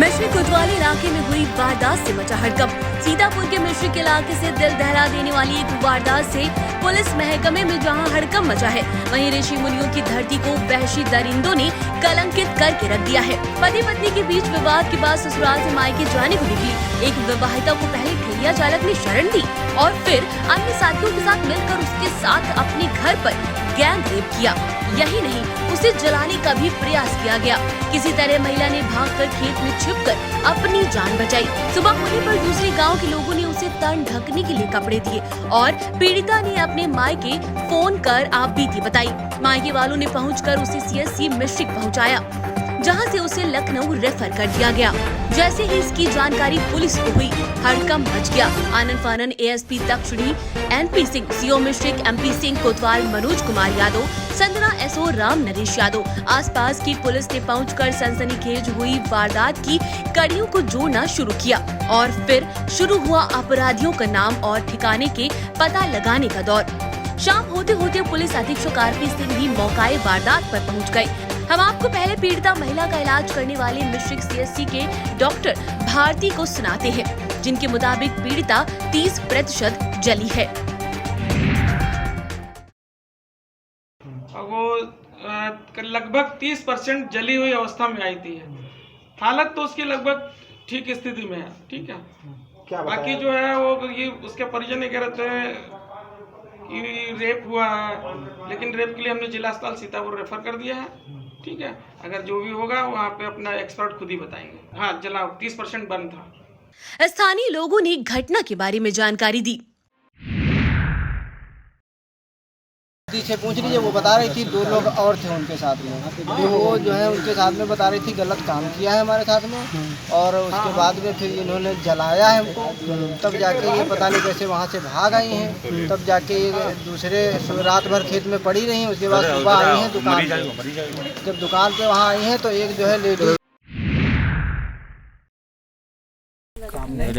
मिश्री कोतवाली इलाके में हुई वारदात से मचा हड़कंप। सीतापुर के मिश्री के इलाके से दिल दहला देने वाली एक वारदात से पुलिस महकमे में जहां हड़कंप मचा है, वहीं ऋषि मुनियों की धरती को वहशी दरिंदों ने कलंकित करके रख दिया है। पति पत्नी के बीच विवाद के बाद ससुराल से मायके जाने को निकली एक विवाहिता को पहले ठेलिया चालक ने शरण दी और फिर अन्य साथियों के साथ मिलकर उसके साथ अपने घर पर गैंग रेप किया। यही नहीं, उसे जलाने का भी प्रयास किया गया। किसी तरह महिला ने भागकर खेत में छिपकर अपनी जान बचाई। सुबह होने पर दूसरे गांव के लोगों ने उसे तन ढकने के लिए कपड़े दिए और पीड़िता ने अपने मायके फोन कर आपबीती बताई। मायके वालों ने पहुंचकर उसे सीएससी मिश्रिक पहुंचाया, जहां से उसे लखनऊ रेफर कर दिया गया। जैसे ही इसकी जानकारी पुलिस को हुई, हड़कंप मच गया। आनंद फानन एएसपी दक्षिणी NP Singh, CO Misrikh MP Singh कोतवाल, मनोज कुमार यादव, संजना एसओ, राम नरेश यादव, आसपास की पुलिस ने पहुंचकर सनसनीखेज हुई वारदात की कड़ियों को जोड़ना शुरू किया और फिर शुरू हुआ अपराधियों का नाम और ठिकाने के पता लगाने का दौर। शाम होते होते पुलिस अधीक्षक आरपी सिंह भी मौकाए वारदात पर पहुंच गए। हम आपको पहले पीड़िता महिला का इलाज करने वाले मिश्रिक सीएससी के डॉक्टर भारती को सुनाते हैं, जिनके मुताबिक पीड़िता 30% जली है। वो लगभग 30% जली हुई अवस्था में आई थी। हालत तो उसकी लगभग ठीक स्थिति में है। ठीक है, क्या बाकी जो है वो ये उसके परिजन कह रहे थे कि रेप हुआ है, लेकिन रेप के लिए हमने जिला अस्पताल सीतापुर रेफर कर दिया है। ठीक है, अगर जो भी होगा वहाँ पे अपना एक्सपर्ट खुद ही बताएंगे। हाँ, जला 30% बंद था। स्थानीय लोगों ने घटना के बारे में जानकारी दी। से पूछ लीजिए, वो बता रही थी 2 लोग और थे उनके साथ में, तो वो जो है उनके साथ में बता रही थी गलत काम किया है हमारे साथ में, और उसके बाद में फिर इन्होंने जलाया है हमको। तब जाके ये पता नहीं कैसे वहाँ से भाग आई हैं। तब जाके ये दूसरे रात भर खेत में पड़ी रही हैं। उसके बाद सुबह आई हैं दुकान पे। जब दुकान पे वहाँ आई हैं तो एक जो है लेडी,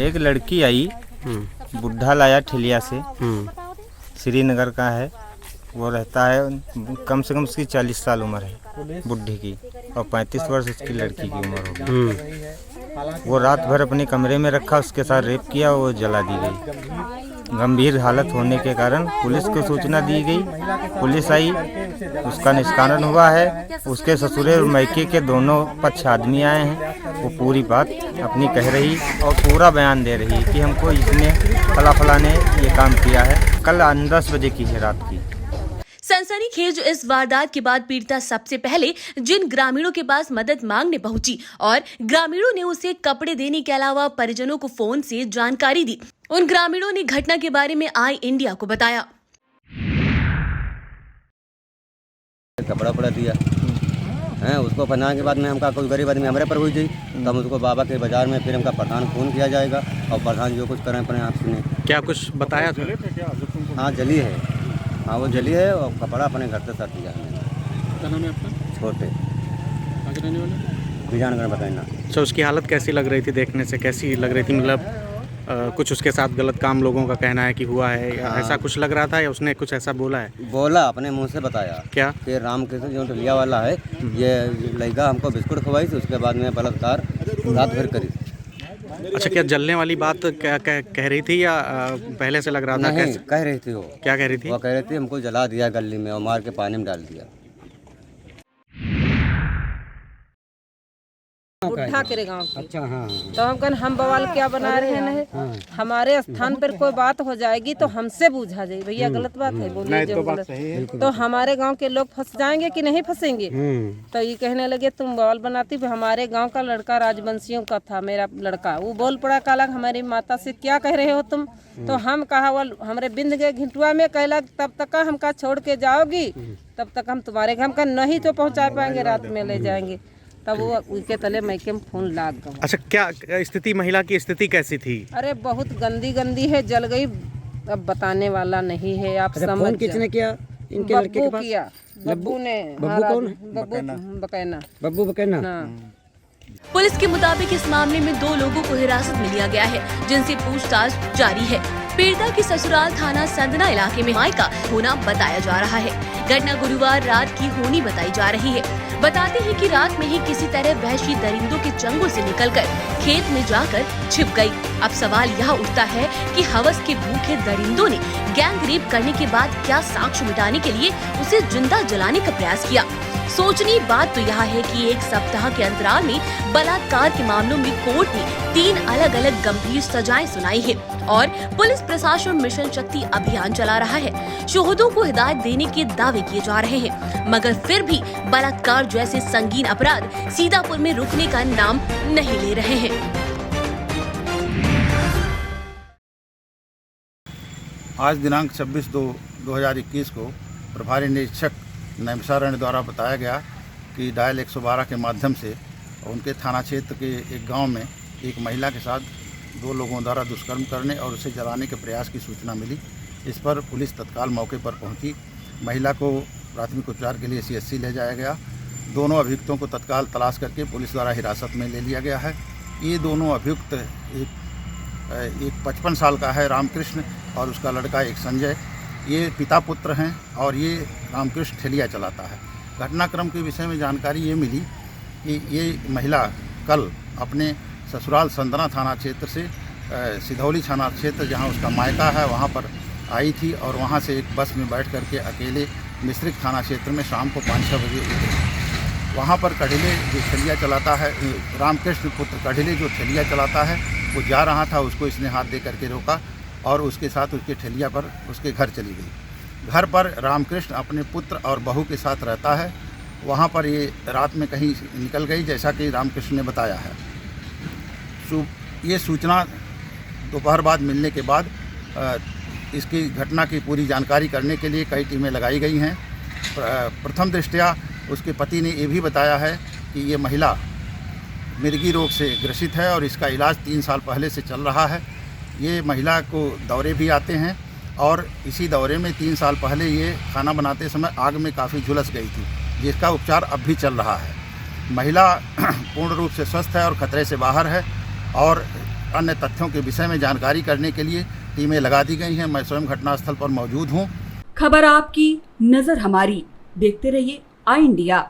एक लड़की आई, बुढ़ा लाया ठेलिया से, श्रीनगर का है। वो रहता है, कम से कम उसकी 40 साल उम्र है बुढ़ी की, और 35 वर्ष उसकी लड़की की उम्र होगी। वो रात भर अपने कमरे में रखा, उसके साथ रेप किया, वो जला दी गई। गंभीर हालत होने के कारण पुलिस को सूचना दी गई। पुलिस आई, उसका निष्कारण हुआ है। उसके ससुरे और मायके के दोनों पक्ष आदमी आए हैं। वो पूरी बात अपनी कह रही और पूरा बयान दे रही है कि हमको इसने फला ने ये काम किया है। कल 10 बजे की है रात की। सनसनीखेज इस वारदात के बाद पीड़िता सबसे पहले जिन ग्रामीणों के पास मदद मांगने पहुंची और ग्रामीणों ने उसे कपड़े देने के अलावा परिजनों को फोन से जानकारी दी। उन ग्रामीणों ने घटना के बारे में आई इंडिया को बताया। कपड़ा दिया है उसको पहनाने के बाद में हमका कोई गरीब आदमी हमारे पर हुई थी, तब उसको बाबा के बाजार में फिर हमका प्रधान फोन किया जाएगा और प्रधान जो कुछ करें अपने आप सुने। क्या कुछ बताया था? हाँ, जली है। हाँ, वो जली है और कपड़ा अपने घर से सर दिया है। क्या नाम है आपका? छोटे विजयनगर बताना। अच्छा, उसकी हालत कैसी लग रही थी? देखने से कैसी लग रही थी? मतलब कुछ उसके साथ गलत काम लोगों का कहना है कि हुआ है, या ऐसा कुछ लग रहा था, या उसने कुछ ऐसा बोला है? बोला, अपने मुंह से बताया। क्या? कि रामकृष्ण जो टलिया वाला है, ये लड़का हमको बिस्कुट खवाई थी, उसके बाद में बलात्कार रात भर करी। अच्छा, क्या जलने वाली बात क्या कह रही थी या पहले से लग रहा था? नहीं, कह रही थी वो। क्या कह रही थी? वो कह रही थी हमको जला दिया गली में और मार के पानी में डाल दिया। बुढ़ा के गाँव। अच्छा, हाँ। तो हम कहन हम बवाल क्या बना रहे हैं? हाँ। हमारे स्थान पर कोई बात हो जाएगी तो हमसे पूछा जाए, भैया गलत बात है, बोलिए जो गलत। तो हमारे गांव के लोग फंस जाएंगे कि नहीं फंसेंगे? तो ये कहने लगे तुम बवाल बनाती। हमारे गांव का लड़का राजवंशियों का था, मेरा लड़का। वो बोल पड़ा, कहला हमारी माता से क्या कह रहे हो तुम? तो हम कहा वो हमारे बिंद के घिंटुआ में कहला तब तक हमका छोड़ के जाओगी, तब तक हम तुम्हारे घर का नहीं तो पहुँचा पाएंगे, रात में ले जाएंगे। तब वो उसके तले मैके में फोन लाग गया। अच्छा, क्या स्थिति, महिला की स्थिति कैसी थी? अरे बहुत गंदी है, जल गई, अब बताने वाला नहीं है। आप समझ। किसने किया? इनके लड़के के पास किया, बब्बू ने। बब्बू कौन? बब्बू बकैना। पुलिस के मुताबिक इस मामले में 2 लोगों को हिरासत में लिया गया है, जिनसे पूछताछ जारी है। पीड़िता की ससुराल थाना संदना इलाके में मायका होना बताया जा रहा है। घटना गुरुवार रात की होनी बताई जा रही है। बताते हैं कि रात में ही किसी तरह वहशी दरिंदों के चंगुल से निकलकर खेत में जाकर छिप गई। अब सवाल यह उठता है कि हवस के भूखे दरिंदों ने गैंग रेप करने के बाद क्या साक्ष्य मिटाने के लिए उसे जिंदा जलाने का प्रयास किया। सोचनी बात तो यह है कि एक सप्ताह के अंतराल में बलात्कार के मामलों में कोर्ट ने 3 अलग अलग गंभीर सजाएं सुनाई है और पुलिस प्रशासन मिशन शक्ति अभियान चला रहा है। शोहदों को हिदायत देने के दावे किए जा रहे हैं, मगर फिर भी बलात्कार जैसे संगीन अपराध सीतापुर में रुकने का नाम नहीं ले रहे हैं। आज दिनांक 26/2/2021 को प्रभारी निरीक्षक नैमिषारण्य द्वारा बताया गया कि डायल 112 के माध्यम से उनके थाना क्षेत्र के एक गांव में एक महिला के साथ 2 लोगों द्वारा दुष्कर्म करने और उसे जलाने के प्रयास की सूचना मिली। इस पर पुलिस तत्काल मौके पर पहुंची। महिला को प्राथमिक उपचार के लिए CHC ले जाया गया। दोनों अभियुक्तों को तत्काल तलाश करके पुलिस द्वारा हिरासत में ले लिया गया है। ये दोनों अभियुक्त एक 55 साल का है रामकृष्ण और उसका लड़का एक संजय। ये पिता पुत्र हैं और ये रामकृष्ण ठेलिया चलाता है। घटनाक्रम के विषय में जानकारी ये मिली कि ये महिला कल अपने ससुराल संदना थाना क्षेत्र से सिधौली थाना क्षेत्र जहां उसका मायका है वहां पर आई थी और वहां से एक बस में बैठ करके अकेले मिश्रिक थाना क्षेत्र में शाम को 5-6 बजे उतरी। वहां पर कढ़िले जो ठेलिया चलाता है, रामकृष्ण पुत्र कढ़िले जो ठेलिया चलाता है, वो जा रहा था, उसको इसने हाथ दे करके रोका और उसके साथ उसके ठेलिया पर उसके घर चली गई। घर पर रामकृष्ण अपने पुत्र और बहू के साथ रहता है। वहाँ पर ये रात में कहीं निकल गई, जैसा कि रामकृष्ण ने बताया है। ये सूचना दोपहर बाद मिलने के बाद इसकी घटना की पूरी जानकारी करने के लिए कई टीमें लगाई गई हैं। प्रथम दृष्टया उसके पति ने ये भी बताया है कि ये महिला मिर्गी रोग से ग्रसित है और इसका इलाज 3 साल पहले से चल रहा है। ये महिला को दौरे भी आते हैं और इसी दौरे में 3 साल पहले ये खाना बनाते समय आग में काफ़ी झुलस गई थी, जिसका उपचार अब भी चल रहा है। महिला पूर्ण रूप से स्वस्थ है और खतरे से बाहर है और अन्य तथ्यों के विषय में जानकारी करने के लिए टीमें लगा दी गई हैं। मैं स्वयं घटनास्थल पर मौजूद हूँ। खबर आपकी, नजर हमारी। देखते रहिए आई इंडिया।